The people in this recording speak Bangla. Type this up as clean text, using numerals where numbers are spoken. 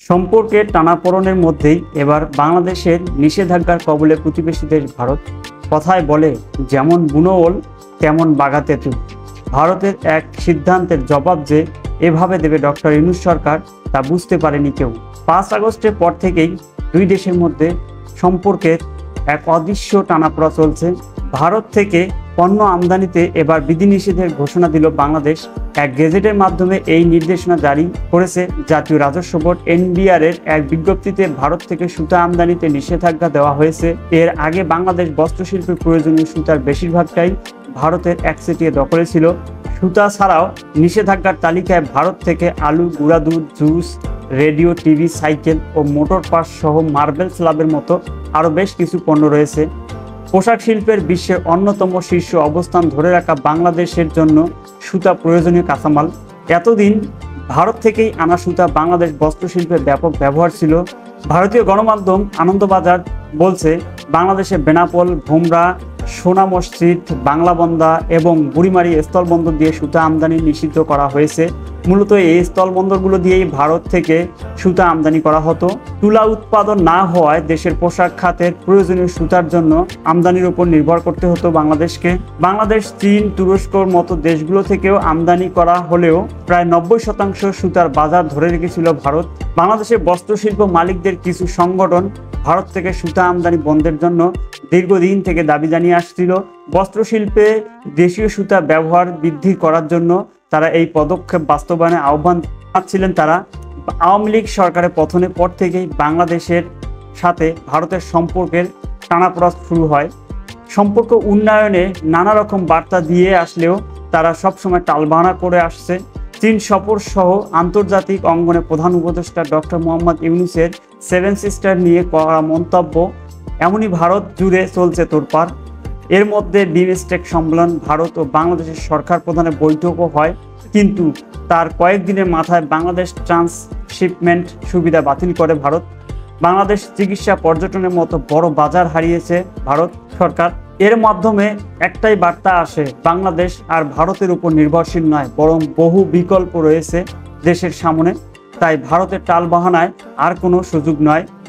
সম্পর্কের টানাপোড়েনের মধ্যেই এবার বাংলাদেশের নিষেধাজ্ঞার কবলে প্রতিবেশী দেশ ভারত। কথায় বলে, যেমন বুনো ওল তেমন বাঘা তেঁতুল। ভারতের এক সিদ্ধান্তের জবাব যে এভাবে দেবে ডক্টর ইউনূস সরকার, তা বুঝতে পারেনি কেউ। 5 আগস্টের পর থেকেই দুই দেশের মধ্যে সম্পর্কের এক অদৃশ্য টানাপোড়া চলছে। ভারত থেকে পণ্য আমদানিতে এবার বিধিনিষেধের ঘোষণা দিল বাংলাদেশ। এক গেজেটের মাধ্যমে এই নির্দেশনা জারি করেছে জাতীয় রাজস্ব বোর্ড। এনবিআর এর এক বিজ্ঞপ্তিতে ভারত থেকে সুতা আমদানিতে নিষেধাজ্ঞা দেওয়া হয়েছে। এর আগে বাংলাদেশ বস্ত্রশিল্পের প্রয়োজনীয় সুতার বেশিরভাগটাই ভারতের একচেটিয়া দখলে ছিল। সুতা ছাড়াও নিষেধাজ্ঞার তালিকায় ভারত থেকে আলু, গুঁড়া দুধ, জুস, রেডিও, টিভি, সাইকেল ও মোটর পার্টস সহ মার্বেল স্ল্যাবের মতো আরও বেশ কিছু পণ্য রয়েছে। পোশাক শিল্পের বিশ্বের অন্যতম শীর্ষ অবস্থান ধরে রাখা বাংলাদেশের জন্য সুতা প্রয়োজনীয় কাঁচামাল। এতদিন ভারত থেকেই আনা সুতা বাংলাদেশ বস্ত্রশিল্পের ব্যাপক ব্যবহার ছিল। ভারতীয় গণমাধ্যম আনন্দবাজার বলছে, বাংলাদেশে বেনাপোল, ভোমরা, সোনা মসজিদ, বাংলাবন্দা এবং বুড়িমারি স্থলবন্দর দিয়ে সুতা আমদানি নিষিদ্ধ করা হয়েছে। মূলত এই স্থলবন্দরগুলো দিয়েই ভারত থেকে সুতা আমদানি করা হতো। তুলা উৎপাদন না হওয়ায় দেশের পোশাক খাতের প্রয়োজনীয় সুতার জন্য আমদানির উপর নির্ভর করতে হতো বাংলাদেশকে। বাংলাদেশ, চীন, তুরস্কর মতো দেশগুলো থেকেও আমদানি করা হলেও প্রায় 90% সুতার বাজার ধরে রেখেছিল ভারত। বাংলাদেশের বস্ত্রশিল্প মালিকদের কিছু সংগঠন ভারত থেকে সুতা আমদানি বন্ধের জন্য দীর্ঘদিন থেকে দাবি জানিয়ে আসছিল। বস্ত্রশিল্পে দেশীয় সুতা ব্যবহার বৃদ্ধি করার জন্য তারা এই পদক্ষেপ বাস্তবায়নে আহ্বান জানাচ্ছিলেন। তারা আওয়ামী লীগ সরকারের পতনের পর থেকেই বাংলাদেশের সাথে ভারতের সম্পর্কের টানাপোড়া শুরু হয়। সম্পর্ক উন্নয়নে নানা রকম বার্তা দিয়ে আসলেও তারা সবসময় টালবাহানা করে আসছে। চীন সফর সহ আন্তর্জাতিক অঙ্গনে প্রধান উপদেষ্টা ডক্টর মোহাম্মদ ইউনূসের 7 সিস্টার নিয়ে করা মন্তব্য, এমনই ভারত জুড়ে চলছে তোড়পাড়। এর মধ্যে বিমস্টেক সম্মেলন, ভারত ও বাংলাদেশের সরকার প্রধানের বৈঠকও হয়, কিন্তু তার কয়েকদিনের মাথায় বাংলাদেশ ট্রান্সশিপমেন্ট সুবিধা বাতিল করে ভারত। বাংলাদেশ চিকিৎসা, পর্যটনের মতো বড় বাজার হারিয়েছে ভারত সরকার। এর মাধ্যমে একটাই বার্তা আসে, বাংলাদেশ আর ভারতের উপর নির্ভরশীল নয়, বরং বহু বিকল্প রয়েছে দেশের সামনে। তাই ভারতের টালবাহানায় আর কোনো সুযোগ নয়।